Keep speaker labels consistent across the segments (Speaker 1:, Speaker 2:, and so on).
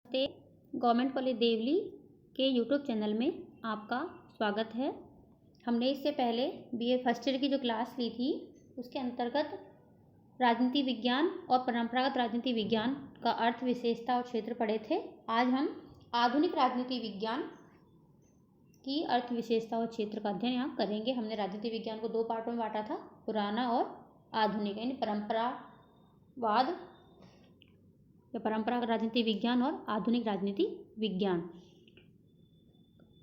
Speaker 1: नमस्ते। Government college Deoli के YouTube channel में आपका स्वागत है। हमने इससे पहले बीए फर्स्ट ईयर की जो क्लास ली थी उसके अंतर्गत राजनीति विज्ञान और परंपरागत राजनीति विज्ञान का अर्थ, विशेषता और क्षेत्र पढ़े थे। आज हम आधुनिक राजनीति विज्ञान की अर्थ, विशेषता और क्षेत्र का अध्ययन यहाँ करेंगे। हमने राजनीति विज्ञान को दो पार्टों में बांटा था, पुराना और आधुनिक, यानी परंपरावाद या परंपरागत राजनीति विज्ञान और आधुनिक राजनीति विज्ञान।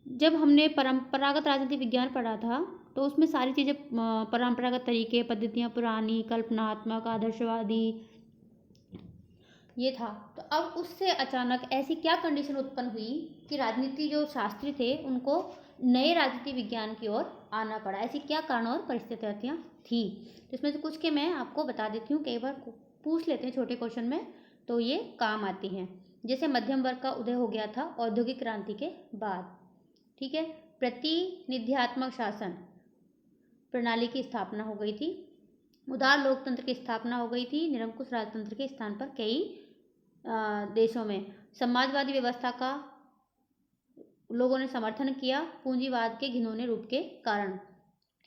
Speaker 1: जब हमने परंपरागत राजनीति विज्ञान पढ़ा था तो उसमें सारी चीज़ें, परंपरागत तरीके, पद्धतियाँ पुरानी, कल्पनात्मक, आदर्शवादी, ये था। तो अब उससे अचानक ऐसी क्या कंडीशन उत्पन्न हुई कि राजनीति जो शास्त्री थे उनको नए राजनीति विज्ञान की ओर आना पड़ा। ऐसी क्या कारण और परिस्थितियाँ थी, तो इसमें से कुछ के मैं आपको बता देती हूँ। कई बार पूछ लेते हैं छोटे क्वेश्चन में, तो ये काम आती हैं। जैसे मध्यम वर्ग का उदय हो गया था औद्योगिक क्रांति के बाद, ठीक है। प्रतिनिध्यात्मक शासन प्रणाली की स्थापना हो गई थी, उदार लोकतंत्र की स्थापना हो गई थी, निरंकुश राजतंत्र के स्थान पर कई देशों में समाजवादी व्यवस्था का लोगों ने समर्थन किया, पूंजीवाद के घिनौने रूप के कारण,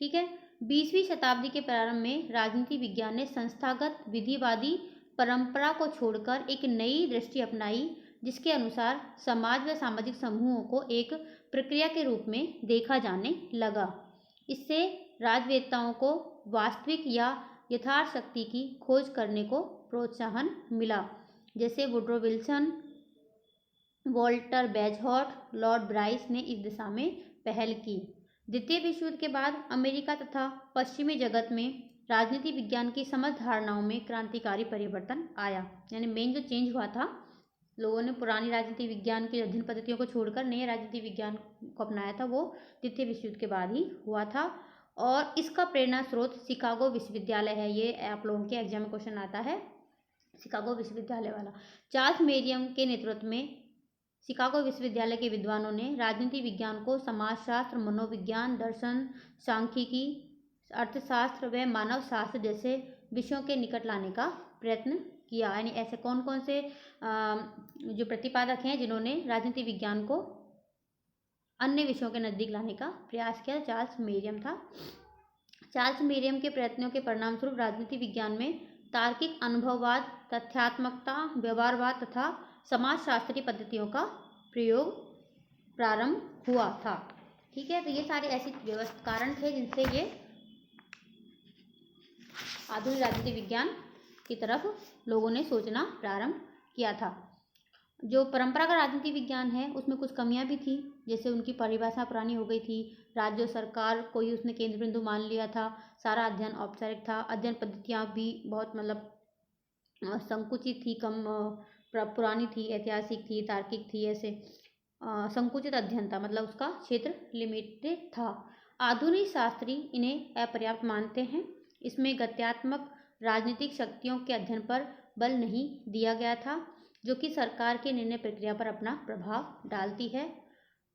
Speaker 1: ठीक है। 20वीं शताब्दी के प्रारंभ में राजनीति विज्ञान ने संस्थागत विधिवादी परंपरा को छोड़कर एक नई दृष्टि अपनाई, जिसके अनुसार समाज व सामाजिक समूहों को एक प्रक्रिया के रूप में देखा जाने लगा। इससे राजवेत्ताओं को वास्तविक या यथार्थ शक्ति की खोज करने को प्रोत्साहन मिला। जैसे Woodrow Wilson, Walter Bagehot, Lord Bryce ने इस दिशा में पहल की। द्वितीय विश्व युद्ध के बाद अमेरिका तथा पश्चिमी जगत में राजनीति विज्ञान की समझ धारणाओं में क्रांतिकारी परिवर्तन आया। यानी मेन जो चेंज हुआ था, लोगों ने पुरानी राजनीति विज्ञान की अध्ययन पद्धतियों को छोड़कर नए राजनीति विज्ञान को अपनाया था, वो द्वितीय विश्व युद्ध के बाद ही हुआ था। और इसका प्रेरणा स्रोत शिकागो विश्वविद्यालय है। ये आप लोगों के एग्जाम में क्वेश्चन आता है, शिकागो विश्वविद्यालय वाला। चार्ल्स मेरियम के नेतृत्व में शिकागो विश्वविद्यालय के विद्वानों ने राजनीति विज्ञान को समाजशास्त्र, मनोविज्ञान, दर्शन, सांख्यिकी, अर्थशास्त्र व मानव शास्त्र जैसे विषयों के निकट लाने का प्रयत्न किया। यानी ऐसे कौन कौन से जो प्रतिपादक हैं जिन्होंने राजनीति विज्ञान को अन्य विषयों के नज़दीक लाने का प्रयास किया? चार्ल्स मेरियम था। चार्ल्स मेरियम के प्रयत्नों के परिणामस्वरूप राजनीति विज्ञान में तार्किक अनुभववाद, तथ्यात्मकता, व्यवहारवाद तथा समाजशास्त्रीय पद्धतियों का प्रयोग प्रारंभ हुआ था, ठीक है। तो ये सारे ऐसे कारण थे जिनसे ये आधुनिक राजनीति विज्ञान की तरफ लोगों ने सोचना प्रारंभ किया था। जो परंपरागत राजनीति विज्ञान है उसमें कुछ कमियां भी थी, जैसे उनकी परिभाषा पुरानी हो गई थी, राज्य और सरकार को ही उसने केंद्र बिंदु मान लिया था, सारा अध्ययन औपचारिक था, अध्ययन पद्धतियां भी बहुत संकुचित थी, कम पुरानी थी, ऐतिहासिक थी, तार्किक थी, ऐसे संकुचित अध्ययन था, मतलब उसका क्षेत्र लिमिटेड था। आधुनिक शास्त्री इन्हें अपर्याप्त मानते हैं। इसमें गत्यात्मक राजनीतिक शक्तियों के अध्ययन पर बल नहीं दिया गया था, जो कि सरकार के निर्णय प्रक्रिया पर अपना प्रभाव डालती है।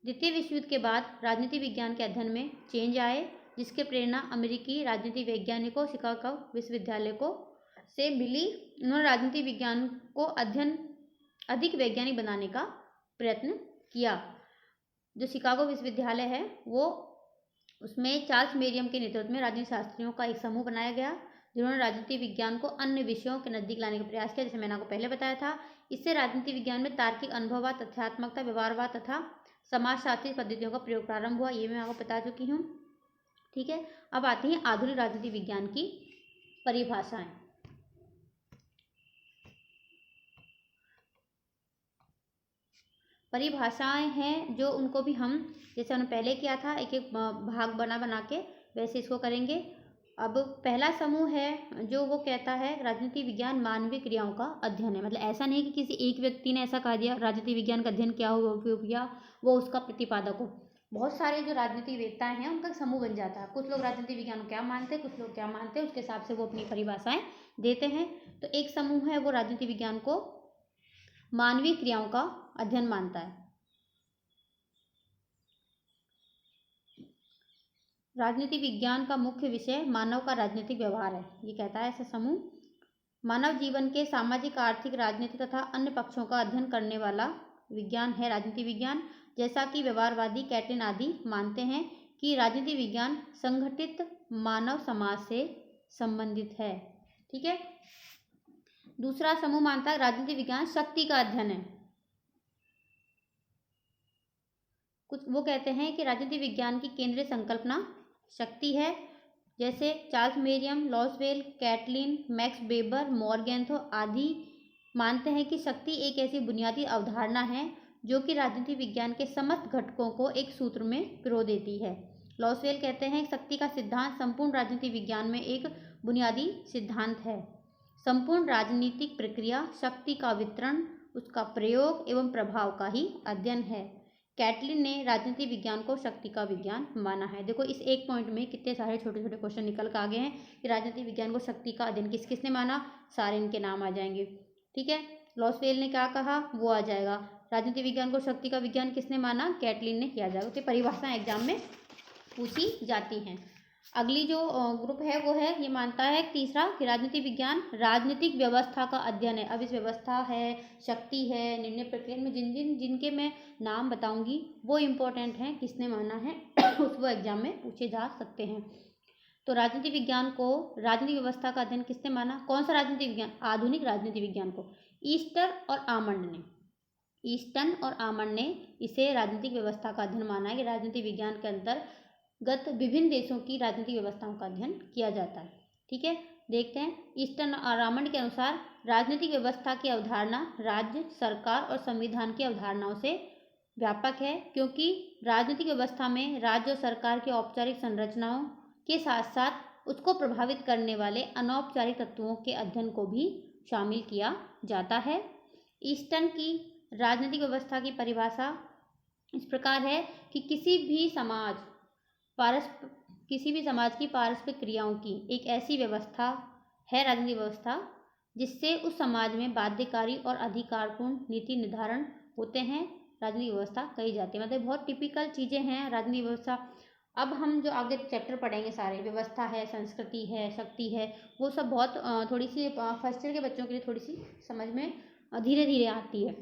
Speaker 1: द्वितीय विश्व युद्ध के बाद राजनीति विज्ञान के अध्ययन में चेंज आए, जिसके प्रेरणा अमेरिकी राजनीति वैज्ञानिकों शिकागो विश्वविद्यालय को से मिली। उन्होंने राजनीति विज्ञान को अध्ययन अधिक वैज्ञानिक बनाने का प्रयत्न किया। जो शिकागो विश्वविद्यालय है वो, उसमें चार्ल्स मेरियम के नेतृत्व में राजनीति शास्त्रियों का एक समूह बनाया गया, जिन्होंने राजनीति विज्ञान को अन्य विषयों के नज़दीक लाने का प्रयास किया, जैसे मैंने आपको पहले बताया था। इससे राजनीति विज्ञान में तार्किक अनुभववाद, तथ्यात्मकता, व्यवहारवाद तथा समाजशास्त्रीय पद्धतियों का प्रयोग प्रारंभ हुआ। ये मैं आपको बता चुकी हूँ, ठीक है। अब आती हैं आधुनिक राजनीति विज्ञान की परिभाषाएं। परिभाषाएं हैं जो उनको भी हम, जैसे हमने पहले किया था, एक एक भाग बना के वैसे इसको करेंगे। अब पहला समूह है जो वो कहता है राजनीति विज्ञान मानवीय क्रियाओं का अध्ययन है। मतलब ऐसा नहीं कि किसी एक व्यक्ति ने ऐसा कह दिया राजनीति विज्ञान का अध्ययन क्या हुआ, वो उसका प्रतिपादक हो। बहुत सारे जो राजनीतिवेत्ता हैं उनका समूह बन जाता है। कुछ लोग राजनीति विज्ञान को क्या मानते हैं, कुछ लोग क्या मानते हैं, उसके हिसाब से वो अपनी परिभाषाएं देते हैं। तो एक समूह है वो राजनीति विज्ञान को मानवीय क्रियाओं का अध्ययन मानता है। राजनीति विज्ञान का मुख्य विषय मानव का राजनीतिक व्यवहार है, ये कहता है ऐसा समूह। मानव जीवन के सामाजिक, आर्थिक, राजनीतिक तथा अन्य पक्षों का अध्ययन करने वाला विज्ञान है राजनीति विज्ञान। जैसा कि व्यवहारवादी कैटलिन आदि मानते हैं कि राजनीति विज्ञान संगठित मानव समाज से संबंधित है। ठीक है। दूसरा समूह मानता है राजनीति विज्ञान शक्ति का अध्ययन है। कुछ वो कहते हैं कि राजनीति विज्ञान की केंद्रीय संकल्पना शक्ति है। जैसे Charles Merriam, Lasswell, Catlin, Max Weber, Morgenthau आदि मानते हैं कि शक्ति एक ऐसी बुनियादी अवधारणा है जो कि राजनीति विज्ञान के समस्त घटकों को एक सूत्र में पिरो देती है। लॉसवेल कहते हैं शक्ति का सिद्धांत संपूर्ण राजनीति विज्ञान में एक बुनियादी सिद्धांत है। संपूर्ण राजनीतिक प्रक्रिया शक्ति का वितरण, उसका प्रयोग एवं प्रभाव का ही अध्ययन है। कैटलिन ने राजनीति विज्ञान को शक्ति का विज्ञान माना है। देखो इस एक पॉइंट में कितने सारे छोटे छोटे क्वेश्चन निकल कर आ गए हैं कि राजनीति विज्ञान को शक्ति का अध्ययन किसने माना, सारे इनके नाम आ जाएंगे। ठीक है। लॉसवेल ने क्या कहा वो आ जाएगा। राजनीति विज्ञान को शक्ति का विज्ञान किसने माना, कैटलिन ने किया जाएगा। तो परिभाषाएं एग्जाम में पूछी जाती हैं। अगली जो ग्रुप है वो है ये मानता है तीसरा कि राजनीति विज्ञान राजनीतिक व्यवस्था का अध्ययन है। अब इस व्यवस्था है, शक्ति है, निर्णय प्रक्रिया में जिनके मैं नाम बताऊंगी वो इम्पोर्टेंट हैं, किसने माना है उस वो एग्जाम में पूछे जा सकते हैं। तो राजनीति विज्ञान को राजनीतिक व्यवस्था का अध्ययन किसने माना, कौन सा राजनीति विज्ञान, आधुनिक राजनीति विज्ञान को ईस्टन और आमंड ने इसे राजनीतिक व्यवस्था का अध्ययन माना है कि राजनीति विज्ञान के अंतर्गत विभिन्न देशों की राजनीतिक व्यवस्थाओं का अध्ययन किया जाता है। ठीक है। देखते हैं। ईस्टन और आमंड के अनुसार राजनीतिक व्यवस्था की अवधारणा राज्य, सरकार और संविधान की अवधारणाओं से व्यापक है, क्योंकि राजनीतिक व्यवस्था में राज्य और सरकार की औपचारिक संरचनाओं के साथ साथ उसको प्रभावित करने वाले अनौपचारिक तत्वों के अध्ययन को भी शामिल किया जाता है। ईस्टन की राजनीतिक व्यवस्था की परिभाषा इस प्रकार है कि किसी भी समाज की पारस्परिक क्रियाओं की एक ऐसी व्यवस्था है राजनीतिक व्यवस्था जिससे उस समाज में बाध्यकारी और अधिकारपूर्ण नीति निर्धारण होते हैं, राजनीतिक व्यवस्था कही जाती है। मतलब बहुत टिपिकल चीज़ें हैं राजनीतिक व्यवस्था। अब हम जो आगे चैप्टर पढ़ेंगे सारे, व्यवस्था है, संस्कृति है, शक्ति है, वो सब बहुत थोड़ी सी फर्स्ट ईयर के बच्चों के लिए थोड़ी सी समझ में धीरे धीरे आती है।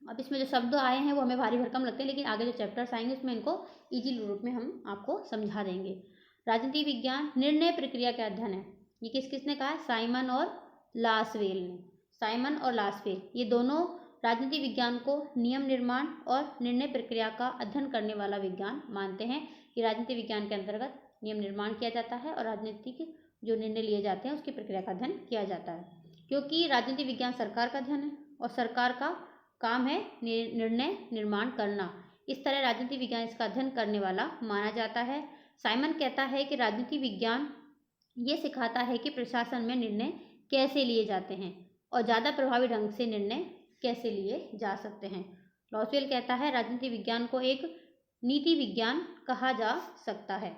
Speaker 1: अब इसमें जो शब्द आए हैं वो हमें भारी भरकम लगते हैं, लेकिन आगे जो चैप्टर्स आएंगे उसमें इनको इजी रूप में हम आपको समझा देंगे। राजनीति विज्ञान निर्णय प्रक्रिया का अध्ययन है। ये किसने कहा है, साइमन और लासवेल ने। साइमन और लासवेल ये दोनों राजनीति विज्ञान को नियम निर्माण और निर्णय प्रक्रिया का अध्ययन करने वाला विज्ञान मानते हैं कि राजनीति विज्ञान के अंतर्गत नियम निर्माण किया जाता है और राजनीतिक जो निर्णय लिए जाते हैं उसकी प्रक्रिया का अध्ययन किया जाता है। क्योंकि राजनीति विज्ञान सरकार का अध्ययन है और सरकार का काम है निर्णय निर्माण करना, इस तरह राजनीति विज्ञान इसका अध्ययन करने वाला माना जाता है। साइमन कहता है कि राजनीति विज्ञान ये सिखाता है कि प्रशासन में निर्णय कैसे लिए जाते हैं और ज़्यादा प्रभावी ढंग से निर्णय कैसे लिए जा सकते हैं। लॉसवेल कहता है राजनीति विज्ञान को एक नीति विज्ञान कहा जा सकता है।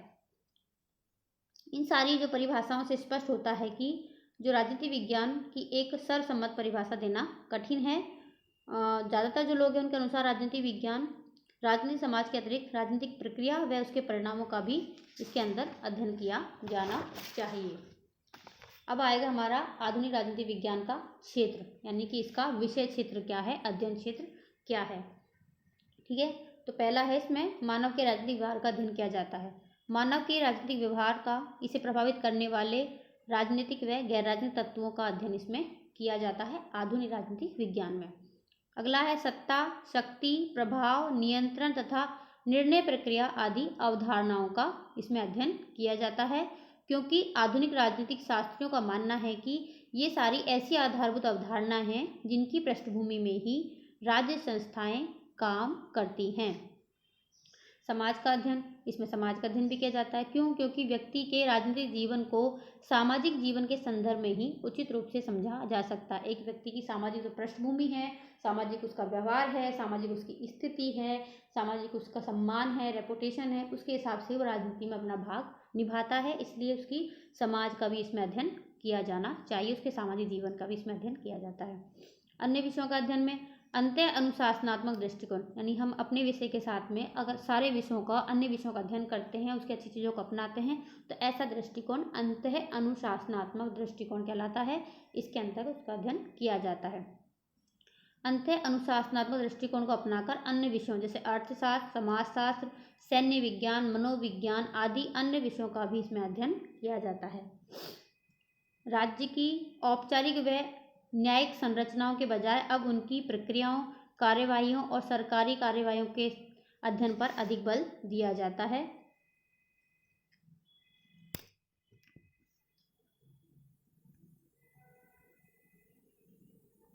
Speaker 1: इन सारी जो परिभाषाओं से स्पष्ट होता है कि जो राजनीति विज्ञान की एक सर्वसम्मत परिभाषा देना कठिन है। ज़्यादातर जो लोग हैं उनके अनुसार राजनीति विज्ञान राजनीतिक समाज के अतिरिक्त राजनीतिक प्रक्रिया व उसके परिणामों का भी इसके अंदर अध्ययन किया जाना चाहिए। अब आएगा हमारा आधुनिक राजनीति विज्ञान का क्षेत्र, यानी कि इसका विषय क्षेत्र क्या है, अध्ययन क्षेत्र क्या है। ठीक है। तो पहला है इसमें मानव के राजनीतिक व्यवहार का अध्ययन किया जाता है। मानव के राजनीतिक व्यवहार का इसे प्रभावित करने वाले राजनीतिक व गैर राजनीतिक तत्वों का अध्ययन इसमें किया जाता है आधुनिक राजनीतिक विज्ञान में। अगला है सत्ता, शक्ति, प्रभाव, नियंत्रण तथा निर्णय प्रक्रिया आदि अवधारणाओं का इसमें अध्ययन किया जाता है, क्योंकि आधुनिक राजनीतिक शास्त्रियों का मानना है कि ये सारी ऐसी आधारभूत अवधारणाएं हैं जिनकी पृष्ठभूमि में ही राज्य संस्थाएं काम करती हैं। समाज का अध्ययन, इसमें समाज का अध्ययन भी किया जाता है। क्यों? क्योंकि व्यक्ति के राजनीतिक जीवन को सामाजिक जीवन के संदर्भ में ही उचित रूप से समझा जा सकता है। एक व्यक्ति की सामाजिक जो पृष्ठभूमि है, सामाजिक उसका व्यवहार है, सामाजिक उसकी स्थिति है, सामाजिक उसका सम्मान है, रेपुटेशन है, उसके हिसाब से वो राजनीति में अपना भाग निभाता है। इसलिए उसकी समाज का भी इसमें अध्ययन किया जाना चाहिए, उसके सामाजिक जीवन का भी इसमें अध्ययन किया जाता है। अन्य विषयों का अध्ययन में अंतः अनुशासनात्मक दृष्टिकोण, यानी हम अपने विषय के साथ में अगर सारे विषयों का अन्य विषयों का अध्ययन करते हैं, उसकी अच्छी चीज़ों को अपनाते हैं, तो ऐसा दृष्टिकोण अंतः अनुशासनात्मक दृष्टिकोण कहलाता है। इसके अंतर्गत उसका अध्ययन किया जाता है। अंततः अनुशासनात्मक दृष्टिकोण को अपनाकर अन्य विषयों जैसे अर्थशास्त्र, समाजशास्त्र, सैन्य विज्ञान, मनोविज्ञान आदि अन्य विषयों का भी इसमें अध्ययन किया जाता है। राज्य की औपचारिक व न्यायिक संरचनाओं के बजाय अब उनकी प्रक्रियाओं, कार्यवाहियों और सरकारी कार्यवाहियों के अध्ययन पर अधिक बल दिया जाता है।